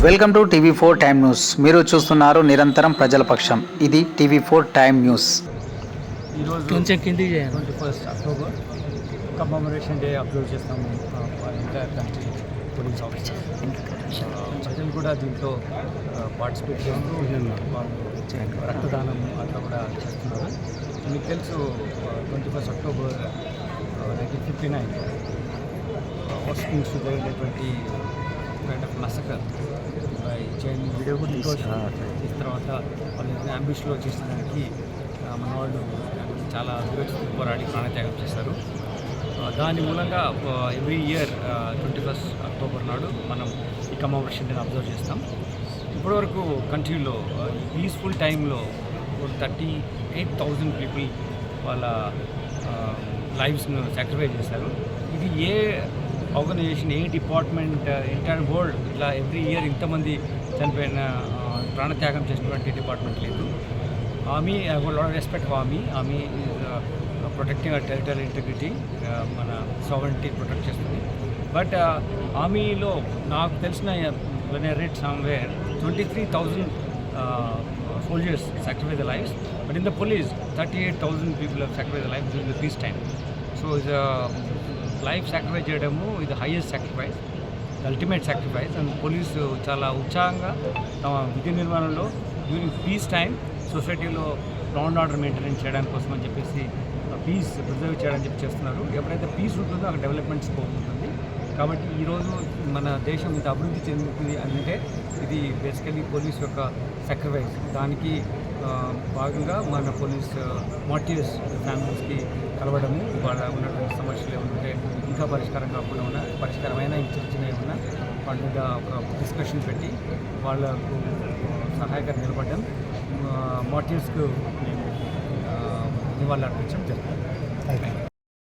Welcome to TV4 time news. మీరు చూస్తున్నారు నిరంతరం ప్రజల పక్షం. ఇది TV4 టైమ్ న్యూస్. ఈరోజు 21 అక్టోబర్ కమమరేషన్ డే అప్లోడ్ చేస్తాము ఎంటైర్ కంట్రీ పోలీస్ ఆఫీసర్. ప్రజలు కూడా దీంట్లో పార్టిసిపేట్ చేస్తూ రక్తదానం అట్లా కూడా చేస్తున్నారు. మీకు తెలుసు 21 అక్టోబర్ 1959 హాస్పిటల్స్ జరిగినటువంటి కైండ్ ఆఫ్ మసకర్ చైన్ వీడియో కూడా తీసిన తర్వాత వాళ్ళు అంబిష్లో చేసడానికి మన వాళ్ళు చాలా విరోచిత పోరాడి ప్రాణత్యాగం చేశారు. దాని మూలంగా ఎవ్రీ ఇయర్ 21 అక్టోబర్ నాడు మనం ఈ కమమరేషన్ డేని అబ్జర్వ్ చేస్తాం. ఇప్పటివరకు కంట్రీలో పీస్ఫుల్ టైంలో 38,000 పీపుల్ వాళ్ళ లైఫ్స్ను సాక్రిఫైస్ చేశారు. ఇది ఏ ఆర్గనైజేషన్, ఏ డిపార్ట్మెంట్ ఎంటైర్ వరల్డ్ ఇట్లా ఎవ్రీ ఇయర్ ఇంతమంది చనిపోయిన ప్రాణత్యాగం చేసినటువంటి డిపార్ట్మెంట్ లేదు. Army, I would lot respect army. Army is protecting our territory integrity, మన సావరెంటీ ప్రొటెక్ట్ చేస్తుంది. బట్ ఆర్మీలో నాకు తెలిసిన when I read somewhere 23,000 soldiers sacrificed their lives, but in the police 38,000 people have sacrificed their lives during the peace time. So is life sacrifice చేయడము ఇది highest sacrifice, ultimate sacrifice. And police చాలా ఉత్సాహంగా తమ విధి నిర్వహణలో during peace time సొసైటీలో law and order maintain చేయడానికి కోసం అని చెప్పేసి పీస్ ప్రిజర్వ్ చేయడానికి చెప్పి చేస్తున్నారు. ఎప్పుడైతే పీస్ ఉంటుందో అక్కడ డెవలప్మెంట్ స్కోప్ ఉంటుంది. కాబట్టి ఈరోజు మన దేశం ఇంత అభివృద్ధి చెందుతుంది అంటే ఇది బేసికలీ పోలీస్ యొక్క సాక్రిఫైస్. దానికి భాగంగా మన పోలీస్ మార్టియర్స్ ఫ్యామిలీస్కి కలవడము, వాళ్ళ ఉన్నటువంటి సమస్యలు ఏమంటే ఇంకా పరిష్కారం కాకుండా ఉన్న పరిష్కారమైన చిన్న ఏమన్నా వాళ్ళ మీద ఒక డిస్కషన్ పెట్టి వాళ్ళకు సహాయకరం నిలబడడం, మార్టియర్స్కు నివాళులు అర్పించడం జరుగుతుంది.